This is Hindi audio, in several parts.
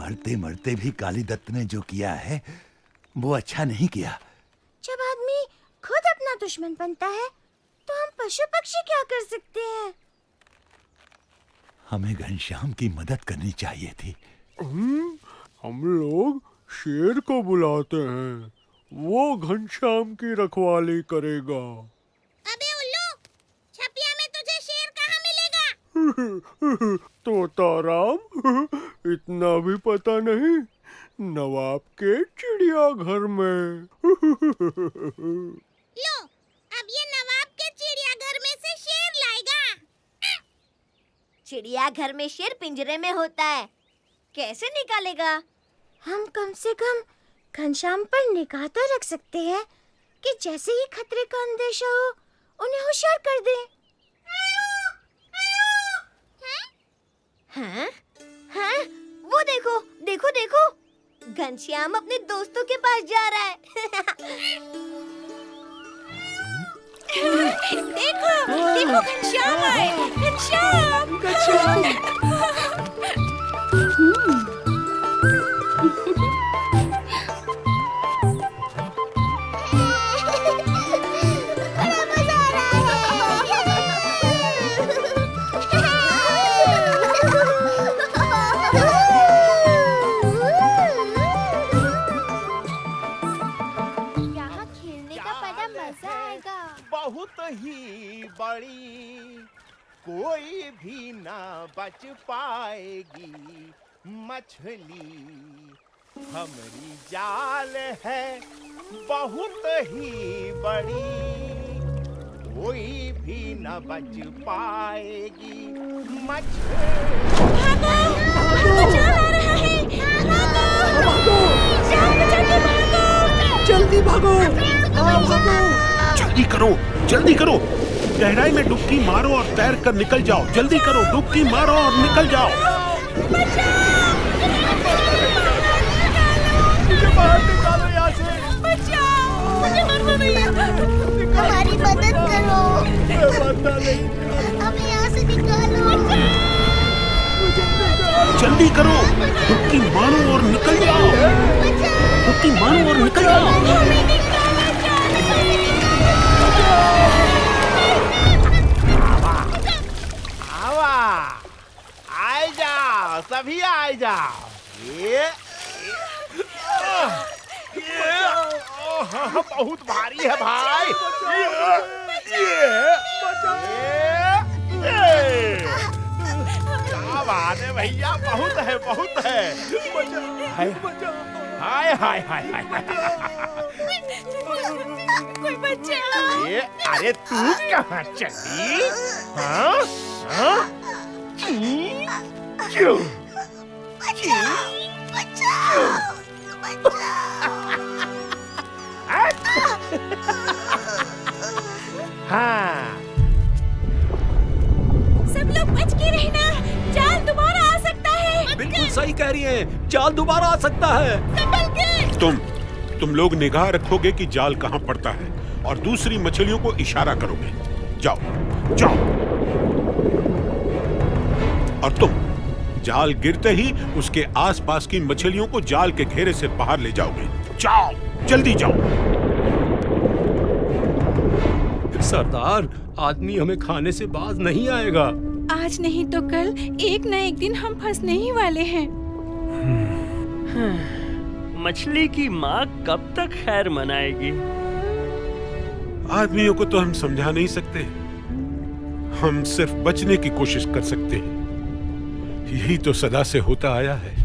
मरते मरते भी काली दत्त ने जो किया है वो अच्छा नहीं किया। जब आदमी खुद अपना दुश्मन बनता है तो हम पशु पक्षी क्या कर सकते हैं? हमें घनश्याम की मदद करनी चाहिए थी। हम लोग शेर को बुलाते हैं, वो घनश्याम की रखवाली करेगा। अबे उल्लू, छपिया में तुझे शेर कहाँ मिलेगा? तोताराम, इतना भी पता नहीं, नवाब के चिड़ियाघर में। लो, अब ये नवाब के चिड़ियाघर में से शेर लाएगा। चिड़ियाघर में शेर पिंजरे में होता है, कैसे निकालेगा? हम कम से कम घनश्याम पर निगाह तो रख सकते हैं कि जैसे ही खतरे का अंदेशा हो उन्हें होशियार कर दें। हाँ? हाँ? वो देखो, देखो देखो, घनश्याम अपने दोस्तों के पास जा रहा है। देखो, देखो घनश्याम आए, घनश्याम, बहुत ही बड़ी, कोई भी ना बच पाएगी मछली, हमारी जाल है बहुत ही बड़ी, कोई भी ना बच पाएगी मछली। जल्दी भागो! जल्दी करो, जल्दी करो, गहराई में डुबकी मारो और तैर कर निकल जाओ। जल्दी करो, डुबकी मारो और निकल जाओ। मुझे बाहर निकालो यहाँ से। मुझे मरना नहीं है। हमारी मदद करो। हमें यहाँ से निकालो। जल्दी करो, डुबकी मारो और निकल जाओ। डुबकी मारो और निकल जाओ। आए जाओ, सभी आए जाओ। ये बहुत भारी है भाई। क्या बात है भैया, बहुत है, बहुत है। हाय हाय हाय हाय कोई बचाओ। ये अरे तू कहाँ चली? हाँ हाँ क्यों? हाँ, सब लोग बच के रहना, जाल दोबारा आ सकता है। बिल्कुल सही कह रही हैं, जाल दोबारा आ सकता है। संभल के। तुम लोग निगाह रखोगे कि जाल कहाँ पड़ता है और दूसरी मछलियों को इशारा करोगे। जाओ, जाओ। और तुम जाल गिरते ही उसके आसपास की मछलियों को जाल के घेरे से बाहर ले जाओगे। जाओ, जल्दी जाओ। सरदार, आदमी हमें खाने से बाज नहीं आएगा। आज नहीं तो कल एक न एक दिन हम फंसने ही वाले हैं। मछली की माँ कब तक खैर मनाएगी? आदमियों को तो हम समझा नहीं सकते, हम सिर्फ बचने की कोशिश कर सकते हैं। यही तो सदा से होता आया है।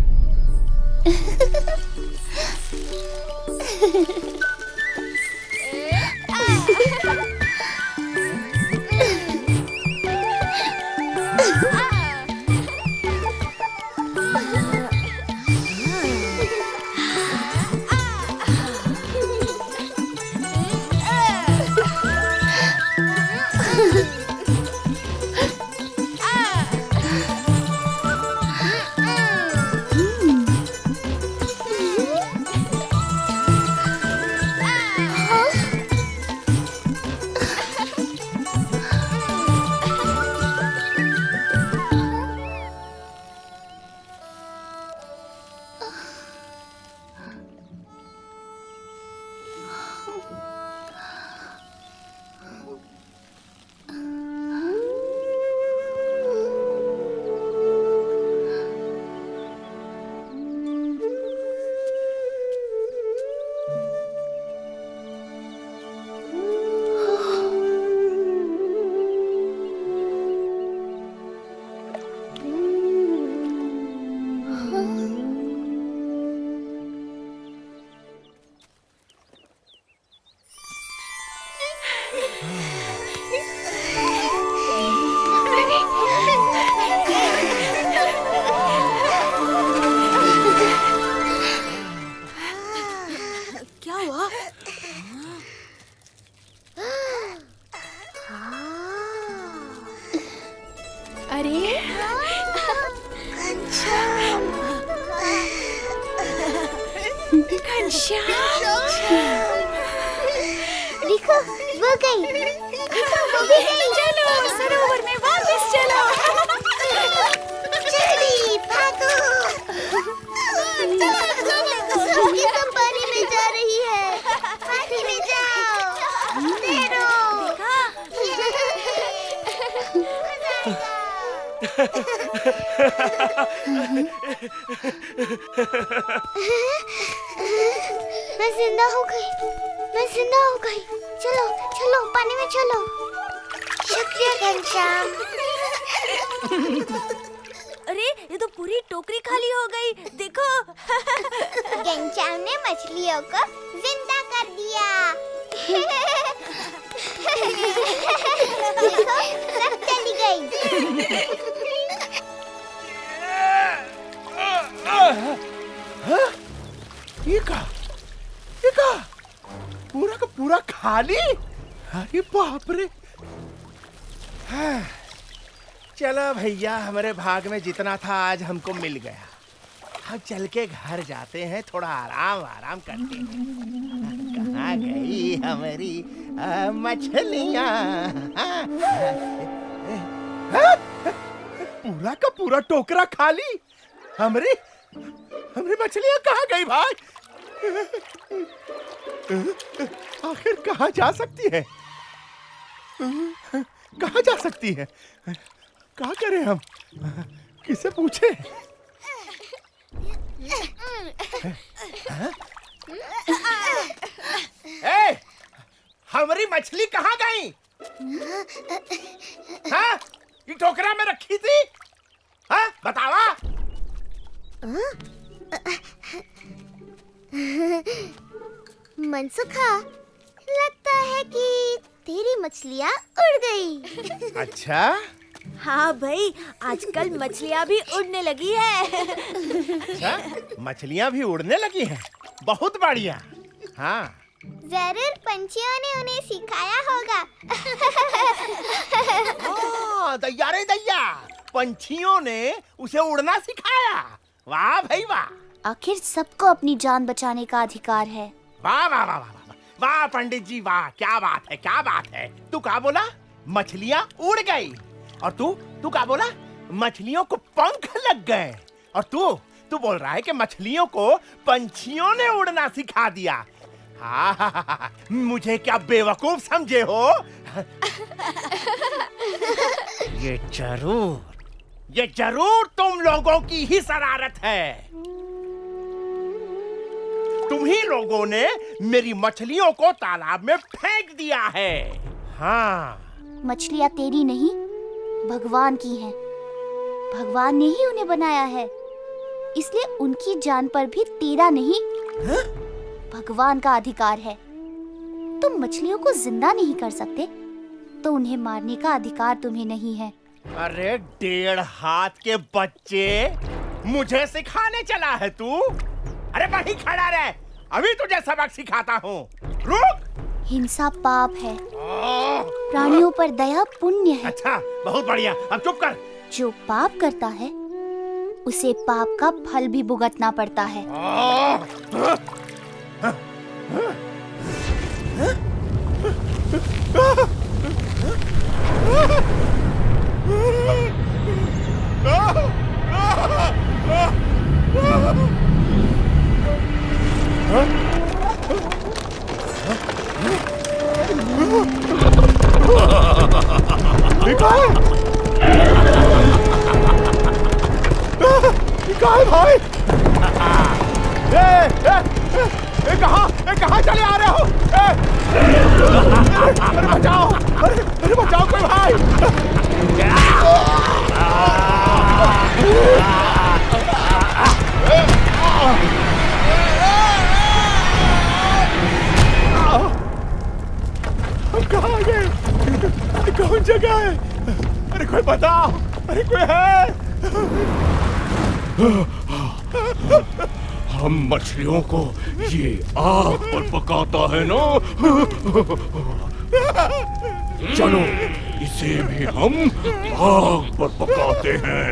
देखो वो गई, देखो वो भी गई। चलो सरोवर में वापस चलो। जल्दी भागो। ये सब पानी में जा रही है, पानी में जाओ। तैरो। मैं जिंदा हो गई, मैं जिंदा हो गई। चलो चलो पानी में चलो। शुक्रिया घनश्याम। अरे ये तो पूरी टोकरी खाली हो गई, देखो। घनश्याम ने मछलियों को जिंदा कर दिया। देखो सब चली गई। ये का पूरा का पूरा खाली। अरे बाप रे। हाँ, चलो भैया, हमारे भाग में जितना था आज हमको मिल गया। अब चल के घर जाते हैं, थोड़ा आराम करते हैं। कहाँ गई हमारी मछलियाँ? पूरा का पूरा टोकरा खाली। हमारी मछलियाँ कहाँ गई भाई? आखिर कहाँ जा सकती है? कहाँ जा सकती है? क्या करें हम? किसे पूछे? ए, हमारी मछली कहाँ गई? हाँ, ये टोकरा में रखी थी। हाँ, बतावा। मनसुखा, लगता है कि तेरी मछलियाँ उड़ गई। अच्छा, हाँ भाई, आजकल मछलियाँ भी उड़ने लगी है। अच्छा, मछलियाँ भी उड़ने लगी हैं। बहुत बढ़िया। हाँ, जरूर पंछियों ने उन्हें सिखाया होगा। हाँ, दैया रे दैया, पंछियों ने उसे उड़ना सिखाया। वाह भाई वाह। आखिर सबको अपनी जान बचाने का अधिकार है। वाह वाह वाह वाह वाह, वाह पंडित जी वाह, क्या बात है, क्या बात है। तू क्या बोला? मछलियाँ उड़ गई। और तू क्या बोला? मछलियों को पंख लग गए। और तू बोल रहा है कि मछलियों को पंछियों ने उड़ना सिखा दिया। हाँ, मुझे क्या बेवकूफ समझे हो? ये जरूर तुम लोगों की ही शरारत है। तुम ही लोगों ने मेरी मछलियों को तालाब में फेंक दिया है। हाँ, मछलियाँ तेरी नहीं, भगवान की हैं। भगवान ने ही उन्हें बनाया है, इसलिए उनकी जान पर भी तेरा नहीं, भगवान का अधिकार है। तुम मछलियों को जिंदा नहीं कर सकते, तो उन्हें मारने का अधिकार तुम्हें नहीं है। अरे 1.5 हाथ के बच्चे, मुझे सिखाने चला है तू? अरे वहीं खड़ा रह, अभी तुझे सबक सिखाता हूँ। रुक। हिंसा पाप है, प्राणियों पर दया पुण्य है। अच्छा, बहुत बढ़िया, अब चुप कर। जो पाप करता है उसे पाप का फल भी भुगतना पड़ता है। भाई, कहाँ चले आ रहे हो? अरे बचाओ, अरे बचाओ कोई भाई। हम कहाँ गए? कौन जगह है? अरे कोई बताओ, अरे कोई है? हम मछलियों को ये आग पर पकाता है ना। चलो इसे भी हम आग पर पकाते हैं।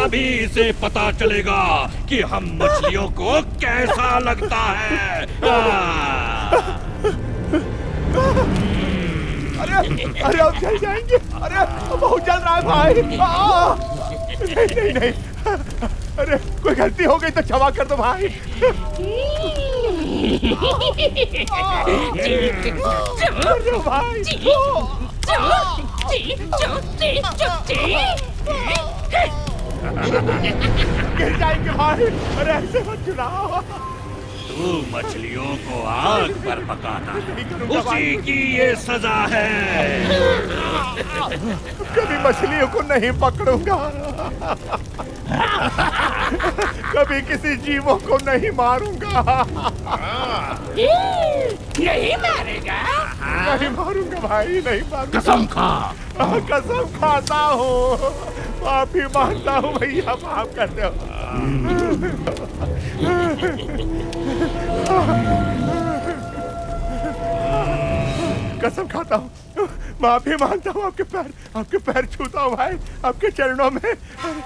तभी इसे पता चलेगा कि हम मछलियों को कैसा लगता है। अरे अब जल जाएंगे। अरे बहुत जल रहा है भाई। नहीं नहीं, अरे कोई गलती हो गई तो क्षमा कर दो भाई। अरे भाई गिर जाएंगे भाई। अरे ऐसे मत चुनाव। तू मछलियों को आग पर पकाता है, उसी की ये सजा है। कभी मछलियों को नहीं पकड़ूंगा, कभी किसी जीवों को नहीं मारूंगा। नहीं मारेगा? नहीं मारूंगा भाई, नहीं मारूंगा। कसम खा। कसम खाता हूँ, माफी मांगता हूँ भैया, माफ कर दो। कसम खाता हूँ, माफी मांगता हूँ, आपके पैर छूता हूँ भाई, आपके चरणों में।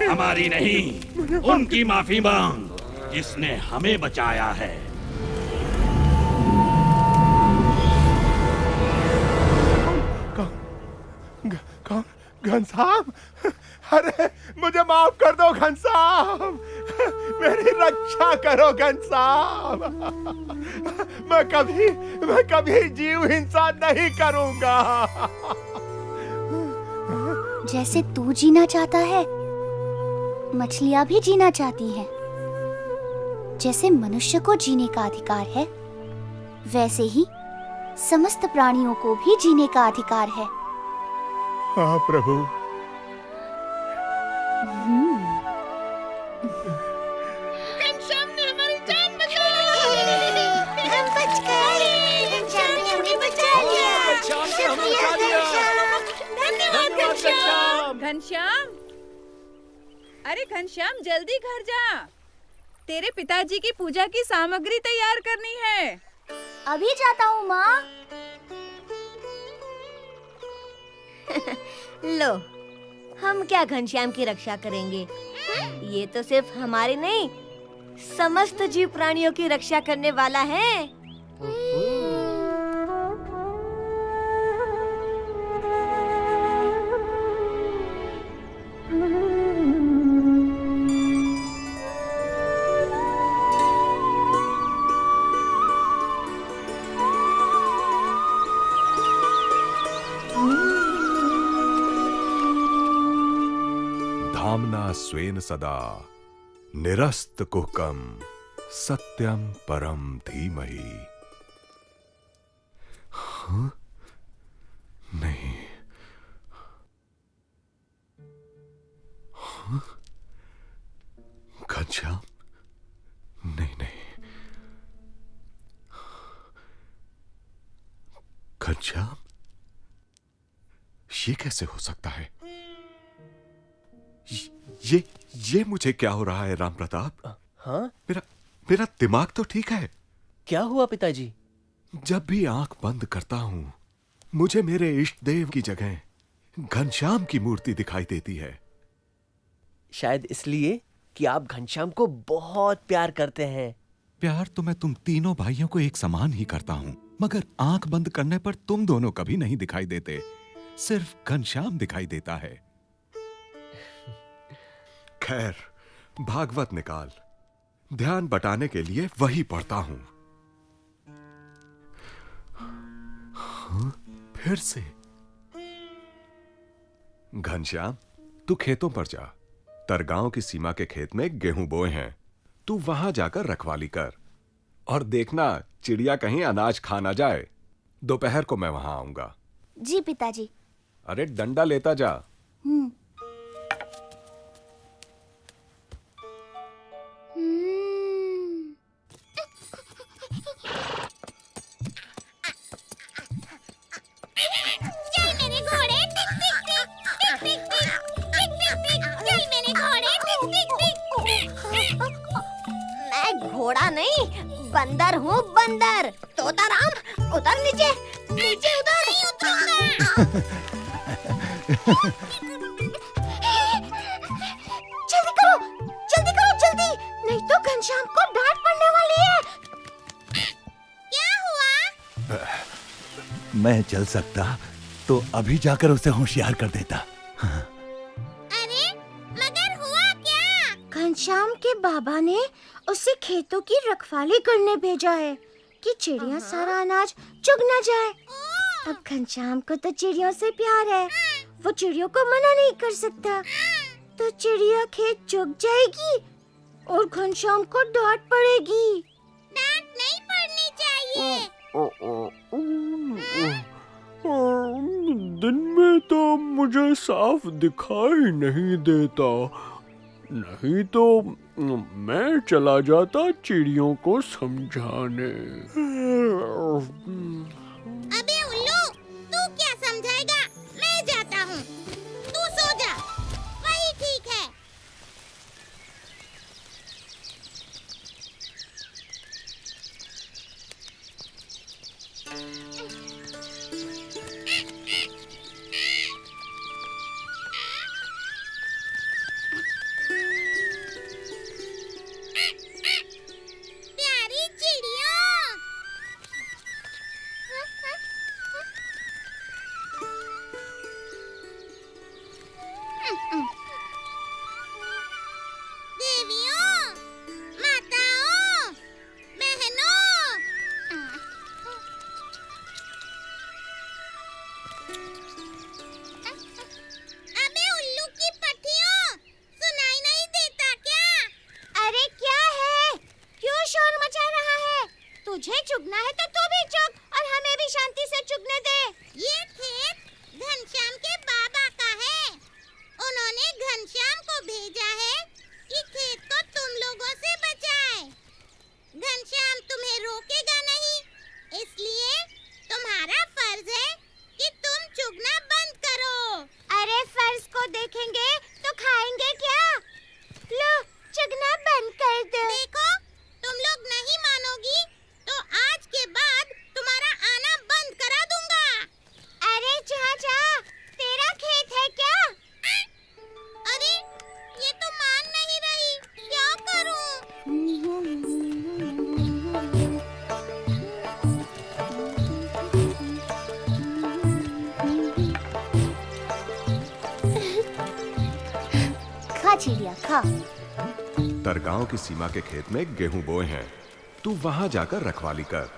हमारी नहीं, उनकी माफी मांग जिसने हमें बचाया है। कौन? घनश्याम? अरे मुझे माफ कर दो घनश्याम, मेरी रक्षा करो घनश्याम। मैं कभी जीव हिंसा नहीं करूंगा। जैसे तू जीना चाहता है, मछलियां भी जीना चाहती हैं। जैसे मनुष्य को जीने का अधिकार है, वैसे ही समस्त प्राणियों को भी जीने का अधिकार है। हाँ प्रभु। घनश्याम ने हमारी जान बचा ली। हम बच गए। घनश्याम ने हमें बचा लिया। शुक्रिया घनश्याम। धन्यवाद घनश्याम। घनश्याम, अरे घनश्याम जल्दी घर जा, तेरे पिताजी की पूजा की सामग्री तैयार करनी है। अभी जाता हूँ माँ। लो, हम क्या घनश्याम की रक्षा करेंगे? ये तो सिर्फ हमारे नहीं, समस्त जीव प्राणियों की रक्षा करने वाला है। धाम्ना स्वेन सदा निरस्त कुहकम सत्यम परम धीमहि। हाँ? नहीं। हाँ? घनश्याम? नहीं नहीं। घनश्याम? ये कैसे हो सकता है? ये मुझे क्या हो रहा है राम प्रताप? हाँ? मेरा दिमाग तो ठीक है। क्या हुआ पिताजी? जब भी आंख बंद करता हूं, मुझे मेरे इष्ट देव की जगह घनश्याम की मूर्ति दिखाई देती है। शायद इसलिए कि आप घनश्याम को बहुत प्यार करते हैं। प्यार तो मैं तुम तीनों भाइयों को एक समान ही करता हूं, मगर आंख बंद करने पर तुम दोनों कभी नहीं दिखाई देते, सिर्फ घनश्याम दिखाई देता है। खैर, भागवत निकाल, ध्यान बटाने के लिए वही पढ़ता हूं। हाँ, फिर से। घनश्याम, तू खेतों पर जा। तरगांव की सीमा के खेत में गेहूं बोए हैं, तू वहां जाकर रखवाली कर और देखना चिड़िया कहीं अनाज खा ना जाए। दोपहर को मैं वहां आऊंगा। जी पिताजी। अरे डंडा लेता जा। घोड़ा नहीं, बंदर हूँ, बंदर। तोताराम उतर नीचे, नीचे उतर। नहीं उतरूंगा। जल्दी करो, मैं चल सकता तो अभी जाकर उसे होशियार कर देता। अरे मगर हुआ क्या? घनश्याम के बाबा ने उसे खेतों की रखवाली करने भेजा है कि चिड़िया सारा अनाज चुग न जाए। अब घनश्याम को तो चिड़ियों से प्यार है, वो चिड़ियों को मना नहीं कर सकता। तो चिड़िया खेत चुग जाएगी और घनश्याम को डांट पड़ेगी। डांट नहीं पड़नी चाहिए। दिन में तो मुझे साफ दिखाई नहीं देता, नहीं तो मैं चला जाता चिड़ियों को समझाने। अबे उल्लू, तू क्या समझाएगा? मैं जाता हूँ, तू सो जा, वही ठीक है। प्यारी चिड़ियों, देवियों, माताओं, बहनों, अबे उल्लू की पट्टियों, सुनाई नहीं देता क्या? अरे क्या है? क्यों शोर मचा रहा है? तुझे चुगना है तो तू भी चुग और हमें भी शांति से चुगने दे। ये खेत घनश्याम के बाबा का है। उन्होंने घनश्याम को भेजा है कि खेत को तुम लोगों से बचाए। घनश्याम तुम्हें रोकेगा नहीं, इसलिए तुम्हारा फर्ज है कि तुम चुगना बंद करो। अरे फर्ज को देखेंगे तो खाएंगे क्या? लो, चुगना बंद कर दो। देखो, तुम लोग नहीं मानोगी तो आज के बाद तुम्हारा आना बंद करा दूंगा। अरे जा जा, तेरा खेत है क्या? अरे ये तो मान नहीं रही, क्या करूं? खा चिड़िया खा। तरगांव की सीमा के खेत में गेहूं बोए हैं, तू वहां जाकर रखवाली कर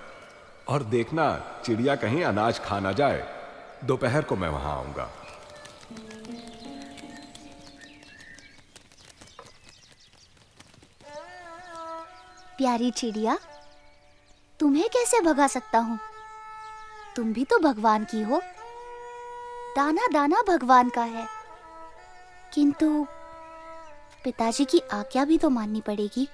और देखना चिड़िया कहीं अनाज खा ना जाए। दोपहर को मैं वहां आऊंगा। प्यारी चिड़िया, तुम्हें कैसे भगा सकता हूँ? तुम भी तो भगवान की हो। दाना दाना भगवान का है, किंतु पिताजी की आज्ञा भी तो माननी पड़ेगी।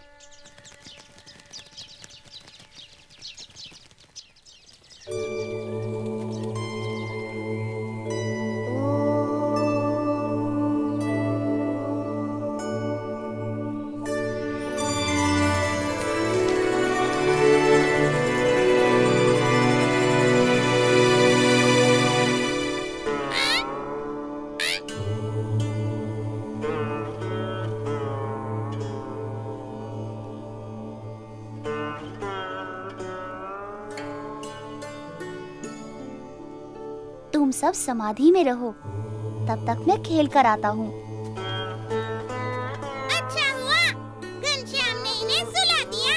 तुम सब समाधि में रहो, तब तक मैं खेल कर आता हूँ। अच्छा हुआ घनश्याम ने इन्हें सुला दिया।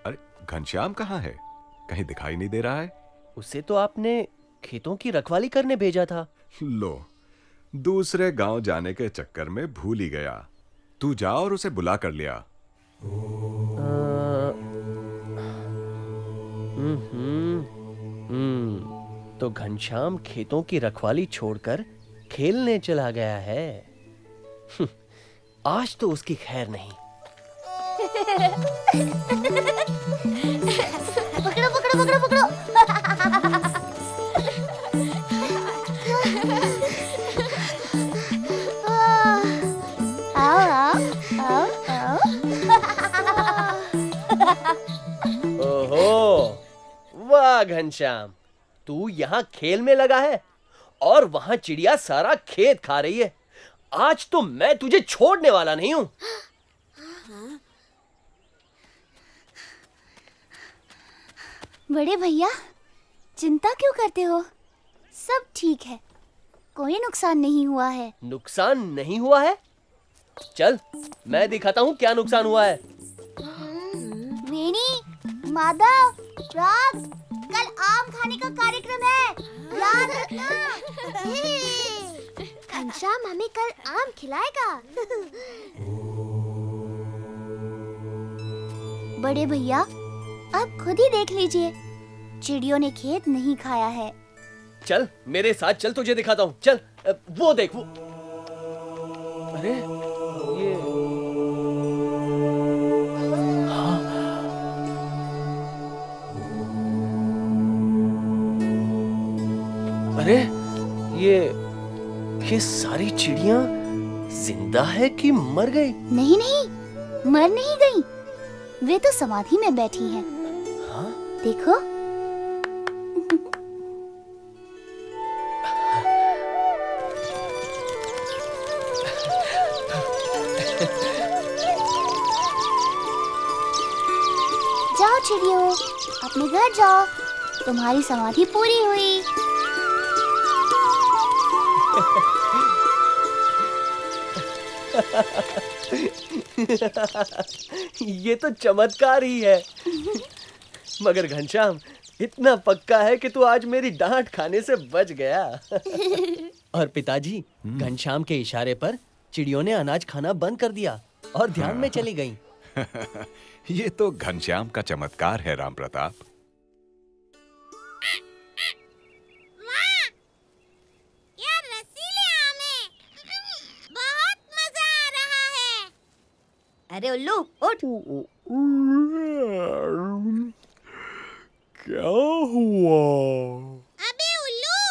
अरे घनश्याम कहाँ है? कहीं दिखाई नहीं दे रहा है। उसे तो आपने खेतों की रखवाली करने भेजा था। लो, दूसरे गांव जाने के चक्कर में भूल ही गया। तू जा और उसे बुला कर लिया। तो घनश्याम खेतों की रखवाली छोड़कर खेलने चला गया है। आज तो उसकी खैर नहीं। पकड़ो पकड़ो पकड़ो पकड़ो। आओ आओ आओ आओ। ओहो, वाह घनश्याम, तू यहाँ खेल में लगा है और वहां चिड़िया सारा खेत खा रही है। आज तो मैं तुझे छोड़ने वाला नहीं हूँ। बड़े भैया, चिंता क्यों करते हो? सब ठीक है, कोई नुकसान नहीं हुआ है। नुकसान नहीं हुआ है? चल, मैं दिखाता हूँ क्या नुकसान हुआ है। वेणी, माधव, राज, कल आम खाने का कार्यक्रम है, याद रखना। घनश्याम हमें कल आम खिलाएगा। बड़े भैया, आप खुद ही देख लीजिए, चिड़ियों ने खेत नहीं खाया है। चल मेरे साथ चल, तुझे दिखाता हूँ। चल, वो देख वो। अरे ये अरे ये सारी चिड़ियां जिंदा है कि मर गई? नहीं नहीं, मर नहीं गई, वे तो समाधि में बैठी हैं। हाँ? देखो। जाओ चिड़ियों, अपने घर जाओ, तुम्हारी समाधि पूरी हुई। ये तो चमत्कार ही है। मगर घनश्याम इतना पक्का है कि तू आज मेरी डांट खाने से बच गया। और पिताजी, घनश्याम के इशारे पर चिड़ियों ने अनाज खाना बंद कर दिया और ध्यान में चली गईं। ये तो घनश्याम का चमत्कार है, राम प्रताप। वाह! यार रसीले आम हैं। बहुत मजा आ रहा है। अरे उल्लू, उठ। क्या हुआ? अबे उल्लू,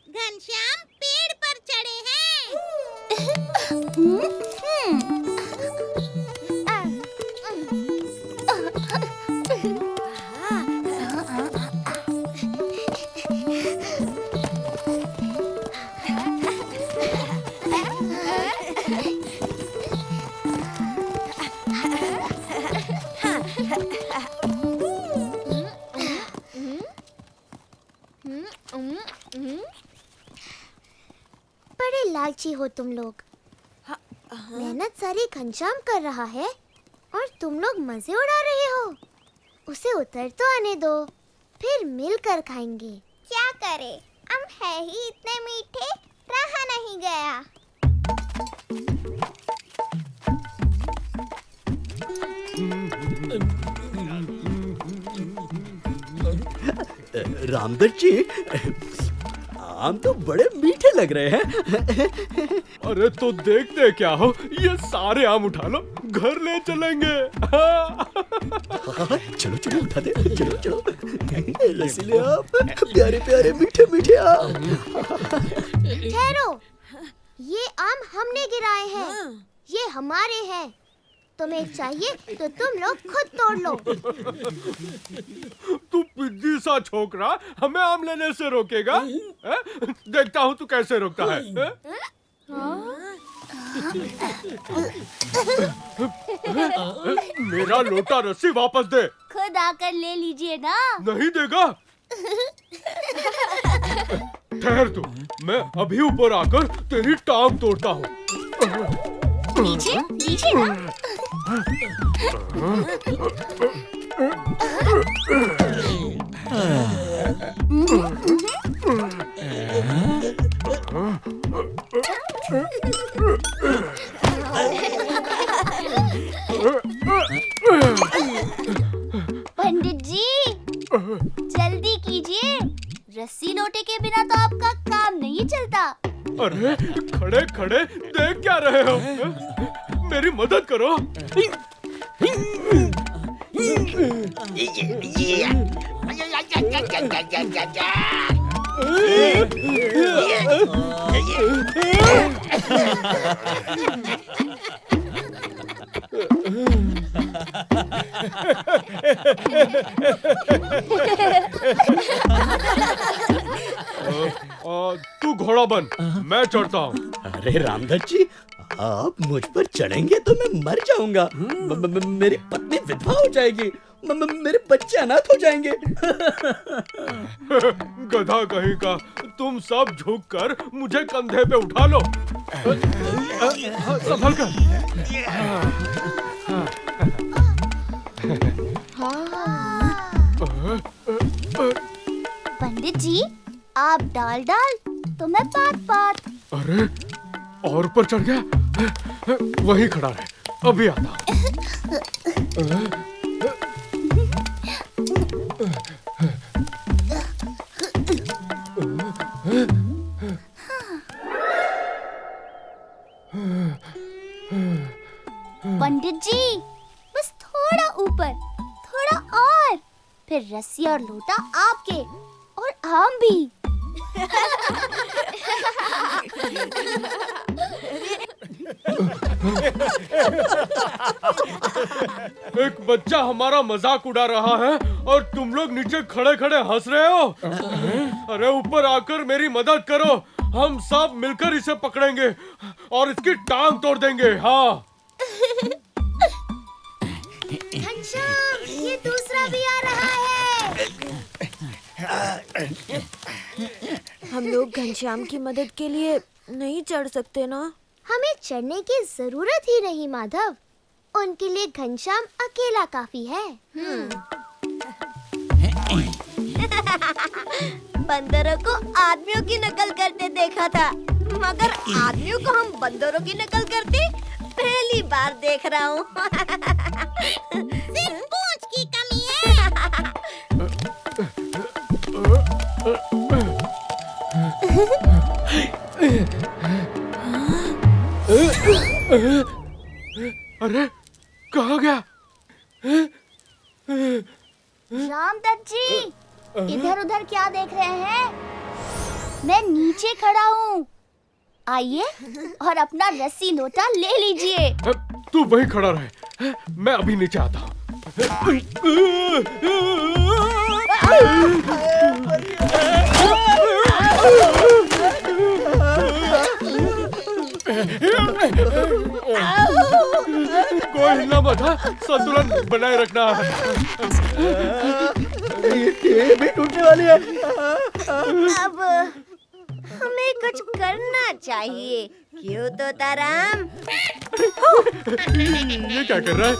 घनश्याम पेड़ पर चढ़े हैं। बड़े लालची हो तुम लोग। मेहनत सारी घनश्याम कर रहा है और तुम लोग मजे उड़ा रहे हो। उसे उतर तो आने दो, फिर मिलकर खाएंगे। क्या करे, हम है ही इतने मीठे, रहा नहीं गया। रामदत्त जी, आम तो बड़े मीठे लग रहे हैं। अरे तो देखते क्या हो, ये सारे आम उठा लो, घर ले चलेंगे। चलो चलो उठा दे, चलो चलो। रसीले आम, प्यारे प्यारे मीठे मीठे आम। ठहरो, ये आम हमने गिराए हैं, ये हमारे हैं। तुम्हें चाहिए तो तुम लोग खुद तोड़ लो। तू पिद्दी सा छोकरा हमें आम लेने से रोकेगा? देखता हूँ तू कैसे रोकता है। मेरा लोटा रस्सी वापस दे। खुद आकर ले लीजिए ना। नहीं देगा? ठहर तू, मैं अभी ऊपर आकर तेरी टांग तोड़ता हूँ। नीचे नीचे ना। पंडित जी, जल्दी कीजिए, रस्सी लोटे के बिना तो आपका काम नहीं चलता। अरे खड़े खड़े देख क्या रहे हो? मेरी मदद करो। तू घोड़ा बन, मैं चढ़ता हूँ। अरे रामदत्त जी, आप मुझ पर चढ़ेंगे तो मैं मर जाऊंगा। मेरी पत्नी विधवा हो जाएगी मेरे बच्चे अनाथ हो जाएंगे। गधा कहीं का, तुम सब झुक कर मुझे कंधे पे उठा लो। संभल कर। पंडित जी, आप डाल डाल तो मैं पात पात। अरे और ऊपर चढ़ गया। वहीं खड़ा रहे, अभी आता हूं। पंडित जी, बस थोड़ा ऊपर, थोड़ा और, फिर रस्सी और लोटा आपके और आम भी। एक बच्चा हमारा मजाक उड़ा रहा है और तुम लोग नीचे खड़े खड़े हंस रहे हो। अरे ऊपर आकर मेरी मदद करो, हम सब मिलकर इसे पकड़ेंगे और इसकी टांग तोड़ देंगे। हाँ घनश्याम, ये दूसरा भी आ रहा है। हम लोग घनश्याम की मदद के लिए नहीं चढ़ सकते ना? हमें चढ़ने की जरूरत ही नहीं माधव, उनके लिए घनश्याम अकेला काफी है। बंदरों को आदमियों की नकल करते देखा था, मगर आदमियों को हम बंदरों की नकल करते पहली बार देख रहा हूँ। सिर्फ पूंछ की कमी है। अरे कहाँ गया? रामदत्त जी, इधर उधर क्या देख रहे हैं? मैं नीचे खड़ा हूँ, आइए और अपना रस्सी लोटा ले लीजिए। तू वहीं खड़ा रहे, मैं अभी नीचे आता हूँ। कोई हिलना मत, संतुलन बनाए रखना। ये भी टूटने वाली है। अब हमें कुछ करना चाहिए, क्यों तोताराम? ये क्या कर रहा है?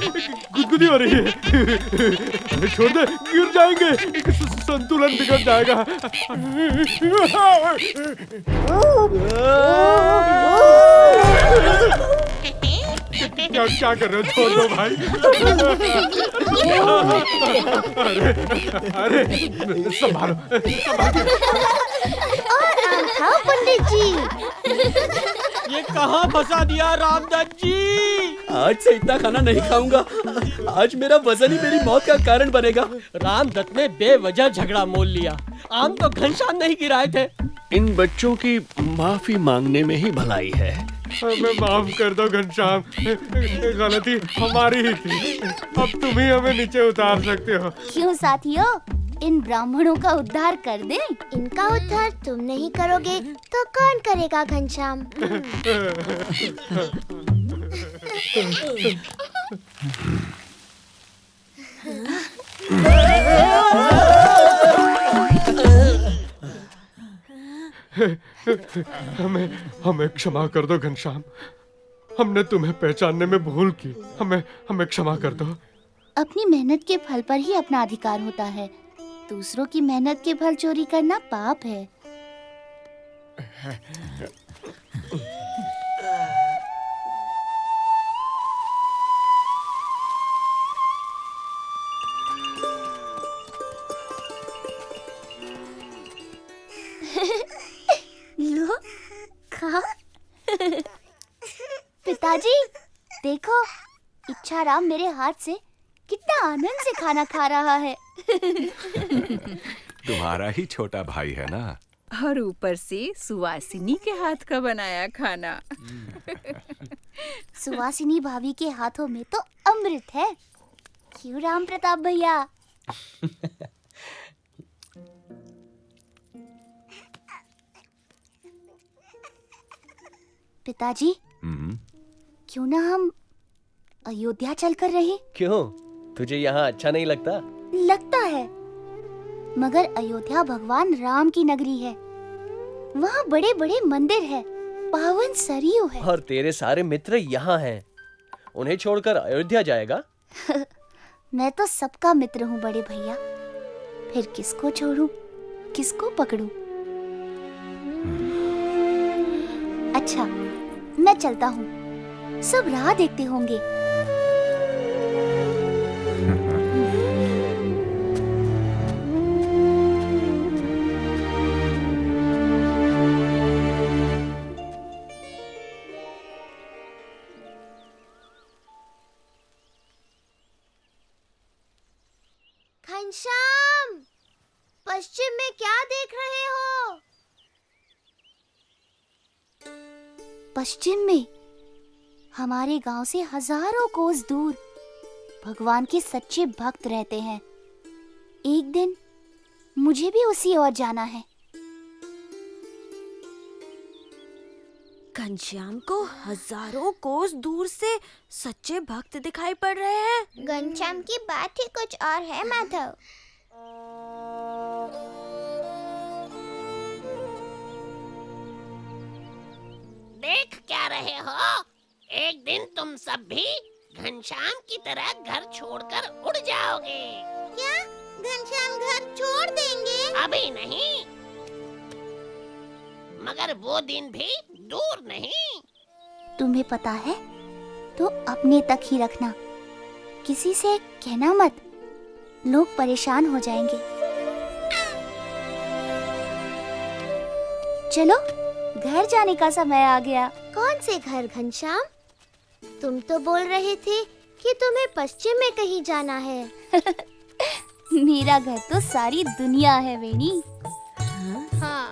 गुदगुदी हो रही है। छोड़ दे, गिर जाएंगे, संतुलन बिगड़ जाएगा। क्या कर रहे हो? छोड़ दो भाई। अरे संभालो, खाओ पंडित जी। ये कहाँ फंसा दिया रामदत्त जी? आज से इतना खाना नहीं खाऊंगा। आज मेरा वजन ही मेरी मौत का कारण बनेगा। रामदत्त ने बेवजह झगड़ा मोल लिया। आम तो घनश्याम नहीं गिराए थे। इन बच्चों की माफी मांगने में ही भलाई है। हमें माफ कर दो घनश्याम, गलती हमारी ही थी। अब तुम ही हमें नीचे उतार सकते हो। क्यों साथियों, इन ब्राह्मणों का उद्धार कर दें? इनका उद्धार तुम नहीं करोगे तो कौन करेगा घनश्याम? हमें क्षमा कर दो घनश्याम, हमने तुम्हें पहचानने में भूल की। हमें क्षमा कर दो। अपनी मेहनत के फल पर ही अपना अधिकार होता है, दूसरों की मेहनत के फल चोरी करना पाप है। लो, खा। पिताजी, देखो, इच्छाराम मेरे हाथ से कितना आनंद से खाना खा रहा है। तुम्हारा ही छोटा भाई है ना। और ऊपर से सुवासिनी के हाथ का बनाया खाना। सुवासिनी भाभी के हाथों में तो अमृत है, क्यों राम प्रताप भैया? पिताजी, क्यों ना हम अयोध्या चलकर रहे? क्यों? तुझे यहाँ अच्छा नहीं लगता? लगता है, मगर अयोध्या भगवान राम की नगरी है। वहाँ बड़े बड़े मंदिर है, पावन सरयू है। और तेरे सारे मित्र यहाँ हैं। उन्हें छोड़कर अयोध्या जाएगा? मैं तो सबका मित्र हूँ बड़े भैया। फिर किसको छोड़ूं, किसको पकड़ूं? अच्छा, मैं चलता हूँ। सब राह देखते होंगे। घनश्याम, पश्चिम में क्या देख रहे हो? पश्चिम में हमारे गांव से हजारों कोस दूर भगवान के सच्चे भक्त रहते हैं। एक दिन मुझे भी उसी ओर जाना है। घनश्याम को हजारों कोस दूर से सच्चे भक्त दिखाई पड़ रहे हैं। घनश्याम की बात ही कुछ और है माधव। देख क्या रहे हो? एक दिन तुम सब भी घनश्याम की तरह घर छोड़कर उड़ जाओगे। क्या घनश्याम घर छोड़ देंगे? अभी नहीं, मगर वो दिन भी दूर नहीं। तुम्हें पता है तो अपने तक ही रखना, किसी से कहना मत, लोग परेशान हो जाएंगे। चलो, घर जाने का समय आ गया। कौन से घर घनश्याम? तुम तो बोल रहे थे कि तुम्हें पश्चिम में कहीं जाना है। मेरा घर तो सारी दुनिया है वेणी। हाँ।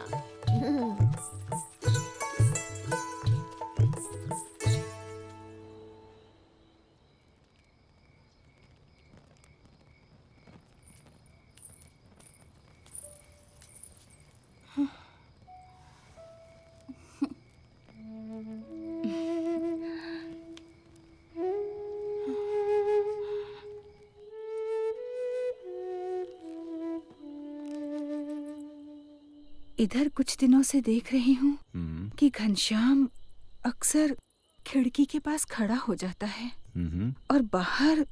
इधर कुछ दिनों से देख रही हूँ कि घनश्याम अक्सर खिड़की के पास खड़ा हो जाता है और बाहर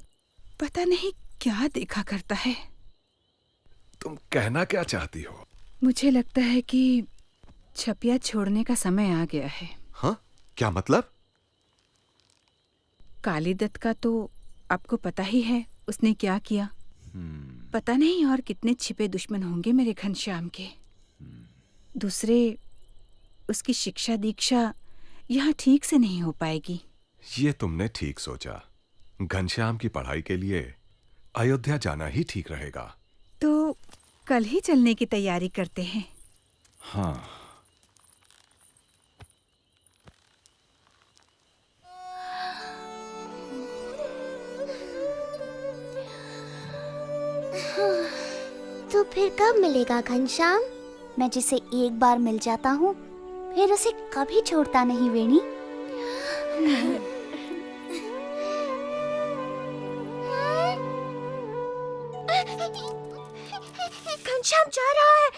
पता नहीं क्या देखा करता है। तुम कहना क्या चाहती हो? मुझे लगता है कि छपिया छोड़ने का समय आ गया है। हाँ? क्या मतलब? कालीदत्त का तो आपको पता ही है उसने क्या किया। पता नहीं और कितने छिपे दुश्मन होंगे मेरे घनश्याम के। दूसरे, उसकी शिक्षा दीक्षा यहाँ ठीक से नहीं हो पाएगी। ये तुमने ठीक सोचा। घनश्याम की पढ़ाई के लिए अयोध्या जाना ही ठीक रहेगा। तो कल ही चलने की तैयारी करते हैं। हाँ। तो फिर कब मिलेगा घनश्याम? मैं जिसे एक बार मिल जाता हूँ फिर उसे कभी छोड़ता नहीं वेणी। घनश्याम जा रहा है।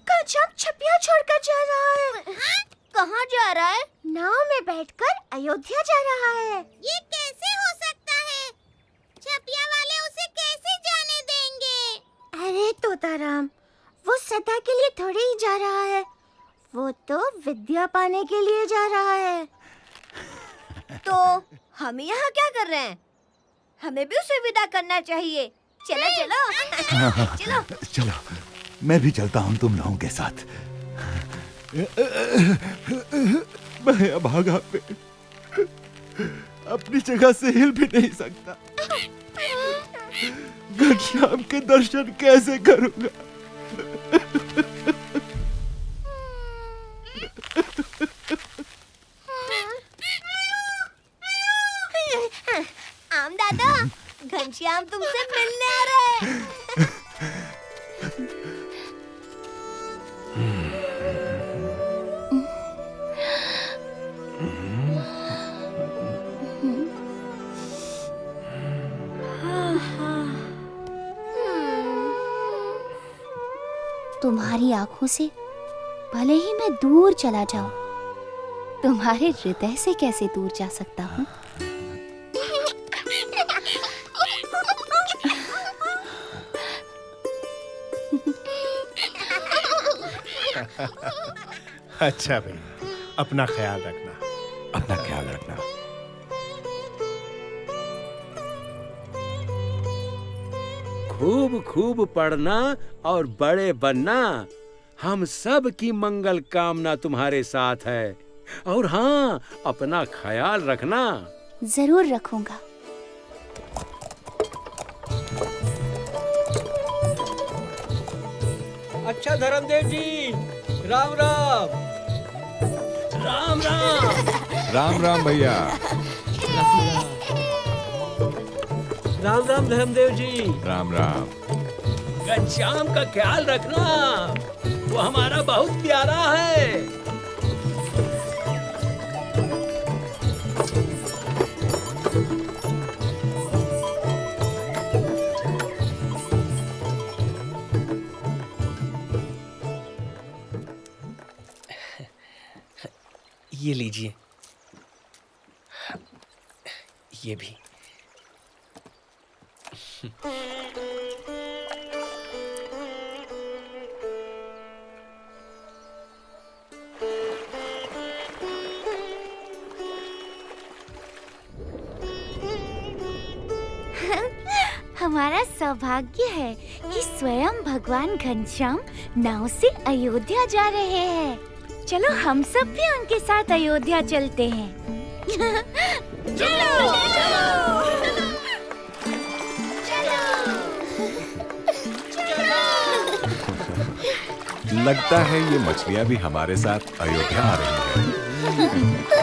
घनश्याम छपिया छोड़कर जा रहा है। कहाँ जा रहा है? नाव में बैठकर अयोध्या जा रहा है। ये कैसे हो सकता है? छपिया वाले उसे कैसे जाने देंगे? अरे तोताराम, वो सदा के लिए थोड़ी ही जा रहा है, वो तो विद्या पाने के लिए जा रहा है। तो हम यहाँ क्या कर रहे हैं? हमें भी उसे विदा करना चाहिए। चलो चलो चलो चलो, मैं भी चलता हूँ तुम लोगों के साथ। मैं अभागा पे अपनी जगह से हिल भी नहीं सकता। घनश्याम के दर्शन कैसे करूंगा? आम दादा, घनश्याम तुमसे मिलने आ रहा है। तुम्हारी आंखों से भले ही मैं दूर चला जाऊं, तुम्हारे हृदय से कैसे दूर जा सकता हूँ? अच्छा भाई, अपना ख्याल रखना। अपना ख्याल रखना। खूब खूब पढ़ना और बड़े बनना। हम सब की मंगल कामना तुम्हारे साथ है। और हाँ, अपना ख्याल रखना। जरूर रखूंगा। अच्छा धर्मदेव जी, राम राम। राम राम। राम राम भैया। राम राम धर्मदेव जी। राम राम। घनश्याम का ख्याल रखना, वो हमारा बहुत प्यारा है। ये लीजिए, ये भी। हमारा सौभाग्य है कि स्वयं भगवान घनश्याम नाव से अयोध्या जा रहे हैं। चलो हम सब भी उनके साथ अयोध्या चलते हैं। चलो लगता है ये मछलियां भी हमारे साथ अयोध्या आ रही हैं।